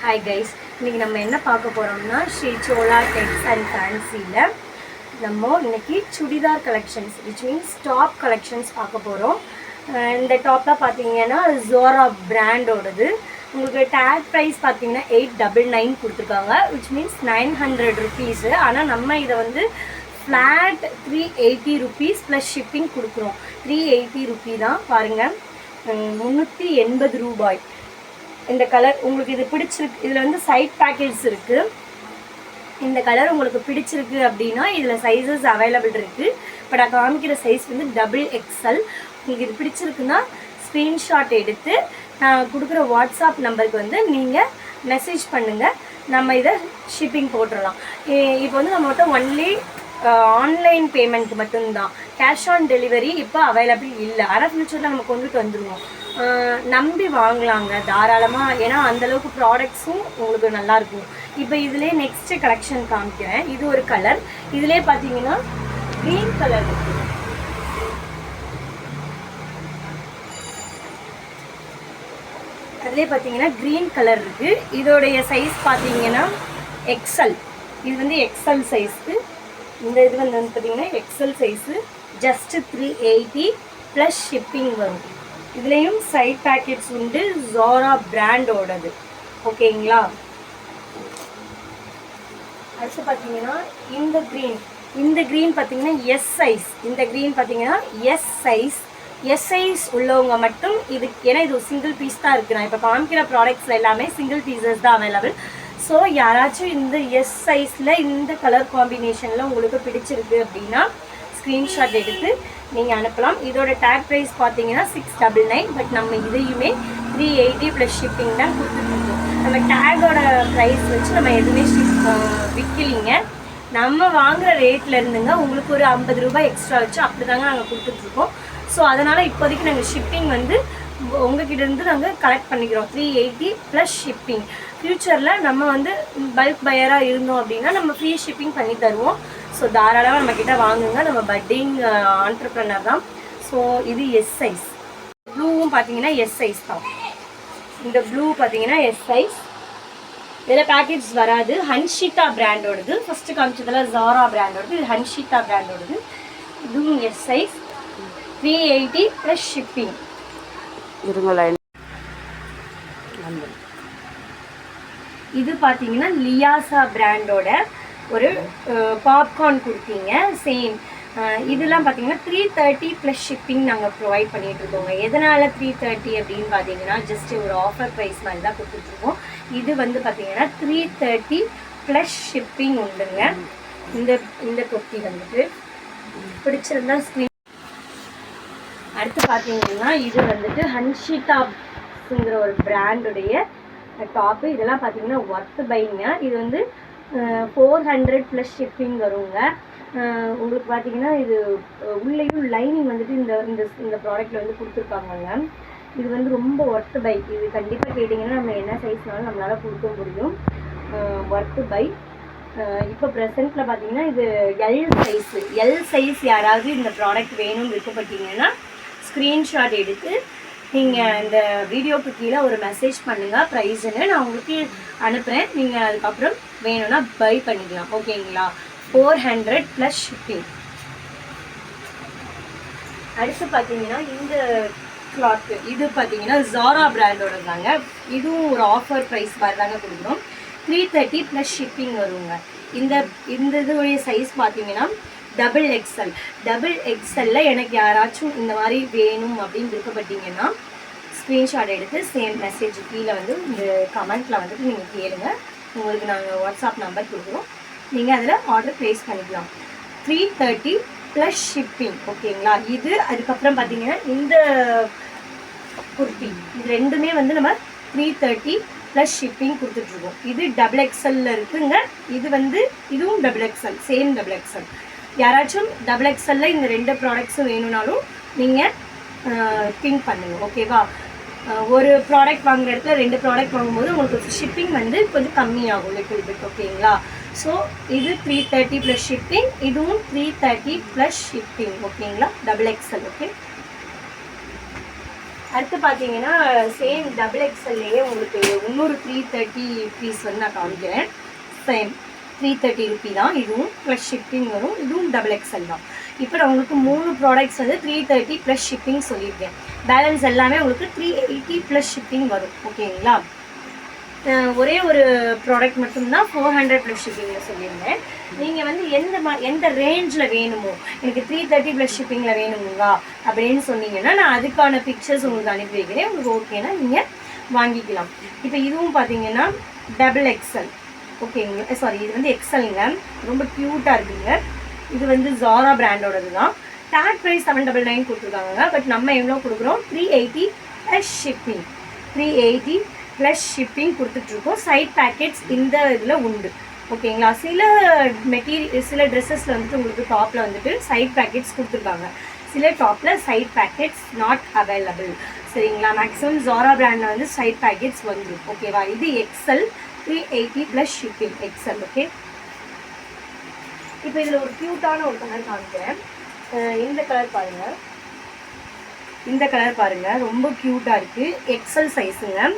Hi guys, இன்னைக்கு நம்ம என்ன பார்க்க போறோம்னா ஸ்ரீ சோலா டெக்ஸ் அண்ட் ஃபேன்சில நம்ம இன்னைக்கு churidar collections which means top collections பார்க்க போறோம். இந்த டாப்ல பாத்தீங்கன்னா Zora பிராண்டோடது. உங்களுக்கு டாக் பிரைஸ் பாத்தீங்கன்னா 899 கொடுத்திருக்காங்க which means 900 rupees. ஆனா நம்ம இத வந்து flat 380 rupees plus shipping கொடுக்கிறோம். 380 rupees தான் பாருங்க. 380 ரூபாய். இந்த கலர் உங்களுக்கு இது பிடிச்சிருக்கு. இதுல வந்து சைட் பாக்கெட்ஸ் இருக்கு. இந்த கலர் உங்களுக்கு பிடிச்சிருக்கு அப்படினா இதுல சைஸஸ் அவேலபிள் இருக்கு. பட் நான் காமிக்கிற சைஸ் வந்து XXL. உங்களுக்கு இது பிடிச்சிருக்குன்னா ஸ்கிரீன்ஷாட் எடுத்து நான் கொடுக்குற வாட்ஸ்அப் நம்பருக்கு வந்து நீங்க மெசேஜ் பண்ணுங்க. நம்ம இத ஷிப்பிங் போட்டுறலாம். இப்போ வந்து நம்ம ஒன்லி ஆன்லைன் பேமெண்ட் மட்டும்தான். கேஷ் ஆன் டெலிவரி இப்போ அவைலபிள் இல்லை. ஆனால் ஃபியூச்சரில் நம்ம கொண்டுட்டு வந்துடுவோம். நம்பி வாங்கலாங்க தாராளமாக. ஏன்னா அந்தளவுக்கு ப்ராடக்ட்ஸும் உங்களுக்கு நல்லாயிருக்கும். இப்போ இதிலே நெக்ஸ்ட்டு கலெக்ஷன் காமிக்கிறேன். இது ஒரு கலர். இதிலே பார்த்தீங்கன்னா க்ரீன் கலர் இருக்குது. அதிலே பார்த்தீங்கன்னா க்ரீன் கலர் இருக்குது. இதோடைய சைஸ் பார்த்தீங்கன்னா எக்ஸல். இது வந்து எக்ஸல் சைஸ்க்கு. இந்த இது வந்து பார்த்தீங்கன்னா XL size. Just 380 plus shipping வரும். இதுலேயும் சைட் பேக்கெட்ஸ் உண்டு. Zora பிராண்டோடது. ஓகேங்களா? அடுத்து பார்த்தீங்கன்னா இந்த க்ரீன் பார்த்தீங்கன்னா எஸ் சைஸ். இந்த க்ரீன் பார்த்தீங்கன்னா எஸ் சைஸ் உள்ளவங்க மட்டும் இது. ஏன்னா இது ஒரு சிங்கிள் பீஸ் தான் இருக்குது. நான் இப்போ காமிக்கிற ப்ராடக்ட்ஸில் எல்லாமே சிங்கிள் பீசஸ் தான் அவைலபிள். ஸோ யாராச்சும் இந்த எஸ் சைஸில் இந்த கலர் காம்பினேஷனில் உங்களுக்கு பிடிச்சிருக்கு அப்படின்னா ஸ்க்ரீன்ஷாட் எடுத்து நீங்கள் அனுப்பலாம். இதோட டேக் ப்ரைஸ் பார்த்தீங்கன்னா 699. பட் நம்ம இதையுமே 380 ப்ளஸ் ஷிப்பிங் தான் கொடுத்துட்ருக்கோம். நம்ம டேகோட ப்ரைஸ் வச்சு நம்ம எதுவுமே விற்கலிங்க. நம்ம வாங்குகிற ரேட்டில் இருந்துங்க உங்களுக்கு ஒரு 50 ரூபாய் எக்ஸ்ட்ரா வச்சு அப்படி தாங்க நாங்கள் கொடுத்துட்ருக்கோம். ஸோ அதனால் இப்போதைக்கு நாங்கள் ஷிப்பிங் வந்து உங்ககிட்டேருந்து நாங்கள் கலெக்ட் பண்ணிக்கிறோம். 380 ப்ளஸ் ஷிப்பிங். ஃப்யூச்சரில் நம்ம வந்து பல்க் பையராக இருந்தோம் அப்படின்னா நம்ம ஃப்ரீ ஷிப்பிங் பண்ணி தருவோம். ஸோ தாராளமாக நம்மக்கிட்ட வாங்குங்க. நம்ம பட்டிங் ஆண்டர்ப்ரனர் தான். ஸோ இது எஸ் சைஸ். ப்ளூவும் பார்த்தீங்கன்னா எஸ் சைஸ் தான். இந்த ப்ளூ பார்த்தீங்கன்னா எஸ் சைஸ். இதில் பேக்கெட்ஸ் வராது. ஹன்ஷிதா பிராண்டோடது. ஃபஸ்ட்டு காமிச்சதில் Zora பிராண்டோடது. இது ஹன்ஷிதா பிராண்டோடது. இதுவும் எஸ் சைஸ். 380 plus shipping. இது பார்த்தீங்கன்னா லியாசா பிராண்டோட ஒரு பாப்கார்ன் கொடுத்தீங்க. சேம் இதெல்லாம் பார்த்தீங்கன்னா 330 ப்ளஸ் ஷிப்பிங் நாங்கள் ப்ரொவைட் பண்ணிகிட்ருக்கோங்க. எதனால் 330 அப்படின்னு பார்த்தீங்கன்னா ஜஸ்ட் ஒரு ஆஃபர் ப்ரைஸ் மாதிரி தான் கொடுத்துட்ருக்கோம். இது வந்து பார்த்தீங்கன்னா 330 ப்ளஸ் ஷிப்பிங் உண்டுங்க. இந்த கொட்டி வந்துட்டு பிடிச்சிருந்தா ஸ்க்ரீன். அடுத்து பார்த்தீங்கன்னா இது வந்துட்டு ஹன்ஷிதாங்கிற ஒரு பிராண்டுடைய டாப்பு. இதெல்லாம் பார்த்தீங்கன்னா ஒர்த் பைங்க. இது வந்து 400 ப்ளஸ் ஷிப்பிங் வருங்க. உங்களுக்கு பார்த்தீங்கன்னா இது உள்ளேயும் லைனிங் வந்துட்டு இந்த ப்ராடக்ட்டில் வந்து கொடுத்துருக்காங்கங்க. இது வந்து ரொம்ப ஒர்த் பை. இது கண்டிப்பாக கேட்டிங்கன்னா நம்ம என்ன சைஸ்னாலும் நம்மளால் கொடுக்க முடியும். Worth buy. இப்போ ப்ரெசென்ட்டில் பார்த்தீங்கன்னா இது எல் சைஸ் யாராவது இந்த ப்ராடக்ட் வேணும்னு விருப்பப்பட்டீங்கன்னா ஸ்க்ரீன்ஷாட் எடுத்து நீங்கள் இந்த வீடியோக்கு கீழே ஒரு மெசேஜ் பண்ணுங்கள். ப்ரைஸுன்னு நான் உங்களுக்கு அனுப்புகிறேன். நீங்கள் அதுக்கப்புறம் வேணும்னா பை பண்ணிக்கலாம். ஓகேங்களா? 400 ப்ளஸ் ஷிப்பிங். அடுத்து பார்த்தீங்கன்னா இந்த கிளாத்து. இது பார்த்தீங்கன்னா Zora பிராண்டோட தாங்க. இதுவும் ஒரு ஆஃபர் ப்ரைஸ் மாதிரி தாங்க கொடுக்குறோம். 330 ப்ளஸ் ஷிப்பிங் வருங்க. இந்த இதுடைய சைஸ் பார்த்தீங்கன்னா XXL எனக்கு யாராச்சும் இந்த மாதிரி வேணும் அப்படின்னு விருப்பப்பட்டீங்கன்னா ஸ்க்ரீன்ஷாட் எடுத்து சேம் மெசேஜ் கீழே வந்து இந்த கமெண்ட்டில் வந்துட்டு நீங்கள் கேளுங்க. உங்களுக்கு நாங்கள் வாட்ஸ்அப் நம்பர் கொடுக்குறோம். நீங்கள் அதில் ஆர்டர் ப்ளேஸ் பண்ணிக்கலாம். 330 ப்ளஸ் ஷிப்பிங். ஓகேங்களா? இது அதுக்கப்புறம் பார்த்தீங்கன்னா இந்த குர்த்தி. இது ரெண்டுமே வந்து நம்ம 330 ப்ளஸ் ஷிப்பிங் கொடுத்துட்ருக்கோம். இது XXL இருக்குங்க. இது வந்து இதுவும் XXL. Same XXL. யாராச்சும் XXL இந்த ரெண்டு ப்ராடக்ட்ஸும் வேணும்னாலும் நீங்கள் திங்க் பண்ணுங்கள். ஓகேவா? ஒரு ப்ராடக்ட் வாங்குற இடத்துல 2 ப்ராடக்ட் வாங்கும்போது உங்களுக்கு ஷிப்பிங் வந்து கொஞ்சம் கம்மியாகும் லிட்டில் பிட். ஓகேங்களா? ஸோ இது 330 ப்ளஸ் ஷிப்பிங். இதுவும் 330 ப்ளஸ் ஷிப்பிங். ஓகேங்களா? XXL. ஓகே. அடுத்து பார்த்தீங்கன்னா சேம் டபுள் எக்ஸ்எல்லையே உங்களுக்கு இன்னொரு 330 பீஸ் வந்து நான் காமிக்கிறேன். சேம் 330 ரூபி தான், இதுவும் ப்ளஸ் ஷிப்பிங் வரும். இதுவும் டபுள் எக்ஸ்எல் தான். இப்போ நான் உங்களுக்கு 3 ப்ராடக்ட்ஸ் வந்து 330 ப்ளஸ் ஷிப்பிங் சொல்லியிருக்கேன். பேலன்ஸ் எல்லாமே உங்களுக்கு 380 ப்ளஸ் ஷிப்பிங் வரும். ஓகேங்களா? ஒரே ஒரு ப்ராடக்ட் மட்டும்தான் 400 ப்ளஸ் ஷிப்பிங்கில் சொல்லியிருந்தேன். நீங்கள் வந்து எந்த ரேஞ்சில் வேணுமோ, எனக்கு 330 ப்ளஸ் ஷிப்பிங்கில் வேணுங்களா அப்படின்னு சொன்னீங்கன்னா நான் அதுக்கான பிக்சர்ஸ் உங்களுக்கு அனுப்பி வைக்கிறேன். உங்களுக்கு ஓகேனா நீங்கள் வாங்கிக்கலாம். இப்போ இதுவும் பார்த்தீங்கன்னா டபுள் எக்ஸ்எல். ஓகேங்களா? சாரி, இது வந்து எக்ஸ்எல்ங்க. ரொம்ப க்யூட்டாக இருக்குங்க. இது வந்து ஜாரா பிராண்டோடது தான். டேக் ப்ரைஸ் 799 கொடுத்துருக்காங்க. பட் நம்ம எவ்வளோ கொடுக்குறோம்? 380 ப்ளஸ் ஷிப்பிங். 380 ப்ளஸ் ஷிப்பிங் கொடுத்துட்ருக்கோம். சைட் பேக்கெட்ஸ் இந்த இதில் உண்டு. ஓகேங்களா? சில ட்ரெஸ்ஸஸில் வந்துட்டு உங்களுக்கு டாப்பில் வந்துட்டு சைட் பேக்கெட்ஸ் கொடுத்துருக்காங்க. சில டாப்பில் சைட் பேக்கெட்ஸ் நாட் அவைலபிள். சரிங்களா? மேக்ஸிமம் ஜாரா பிராண்டில் வந்து சைட் பேக்கெட்ஸ் வந்துடும். ஓகேவா? இது XL 380 plus shipping XL. Okay, இப்போ இதில் ஒரு க்யூட்டான ஒரு கலர் காமிக்கிறேன். இந்த கலர் பாருங்கள். இந்த கலர் பாருங்கள், ரொம்ப க்யூட்டாக இருக்குது. எக்ஸ்எல் சைஸுங்க.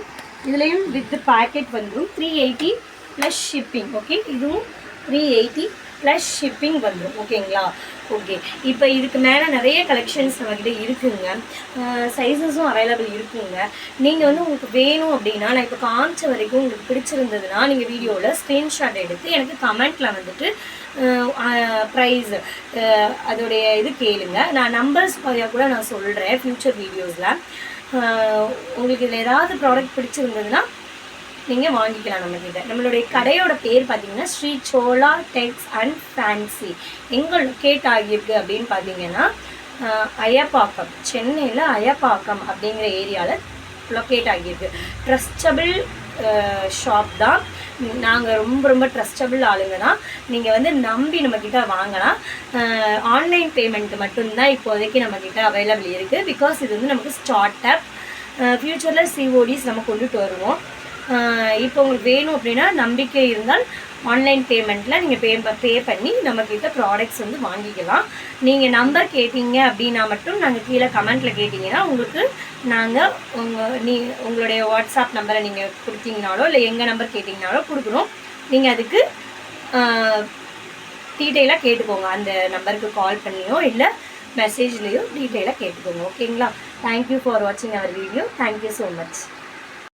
இதுலேயும் வித் பேக்கெட் வந்துடும். 380 ப்ளஸ் ஷிப்பிங். ஓகே, இதுவும் 380 ப்ளஸ் ஷிப்பிங் வந்துடும். ஓகேங்களா? ஓகே, இப்போ இதுக்கு மேலே நிறைய கலெக்ஷன்ஸ் நம்மக்கிட்ட இருக்குங்க. சைஸஸும் அவைலபிள் இருக்குங்க. நீங்கள் வந்து உங்களுக்கு வேணும் அப்படின்னா, நான் இப்போ காமிச்ச வரைக்கும் உங்களுக்கு பிடிச்சிருந்ததுன்னா நீங்கள் வீடியோவில் ஸ்க்ரீன்ஷாட் எடுத்து எனக்கு கமெண்ட்டில் வந்துட்டு ப்ரைஸ் அதோடைய இது கேளுங்க. நான் நம்பர்ஸ் கூட நான் சொல்கிறேன் ஃப்யூச்சர் வீடியோஸில். உங்களுக்கு இதில் ஏதாவது ப்ராடக்ட் பிடிச்சிருந்ததுன்னா நீங்கள் வாங்கிக்கலாம் நம்மக்கிட்ட. நம்மளுடைய கடையோட பேர் பார்த்தீங்கன்னா ஸ்ரீ சோலா டெக்ஸ் அண்ட் ஃபேன்சி. எங்கே லொக்கேட் ஆகியிருக்கு அப்படின்னு பார்த்தீங்கன்னா அயப்பாக்கம், சென்னையில் அயப்பாக்கம் அப்படிங்கிற ஏரியாவில் லொக்கேட் ஆகியிருக்கு. ட்ரஸ்டபிள் ஷாப் தான். நாங்கள் ரொம்ப ட்ரஸ்டபிள் ஆளுங்க தான். நீங்கள் வந்து நம்பி நம்மக்கிட்ட வாங்கலாம். ஆன்லைன் பேமெண்ட் மட்டும்தான் இப்போதைக்கு நம்மக்கிட்ட அவைலபிள் இருக்குது. பிகாஸ் இது வந்து நமக்கு ஸ்டார்ட் அப். ஃப்யூச்சரில் சிஓடிஸ் நம்ம கொண்டுட்டு வருவோம். இப்போ உங்களுக்கு வேணும் அப்படின்னா நம்பிக்கை இருந்தால் ஆன்லைன் பேமெண்ட்டில் நீங்கள் பே பண்ணி நம்மக்கிட்ட ப்ராடக்ட்ஸ் வந்து வாங்கிக்கலாம். நீங்கள் நம்பர் கேட்டீங்க அப்படின்னா மட்டும் நாங்கள் கீழே கமெண்ட்டில் கேட்டிங்கன்னா உங்களுக்கு நாங்கள் உங்களுடைய வாட்ஸ்அப் நம்பரை நீங்கள் கொடுத்தீங்கனாலோ இல்லை எங்கள் நம்பர் கேட்டிங்கனாலோ கொடுக்குறோம். நீங்கள் அதுக்கு டீட்டெயிலாக கேட்டுக்கோங்க. அந்த நம்பருக்கு கால் பண்ணியோ இல்லை மெசேஜ்லேயோ டீட்டெயிலாக கேட்டுக்கோங்க. ஓகேங்களா? தேங்க்யூ ஃபார் வாட்சிங் அவர் வீடியோ. Thank you so much.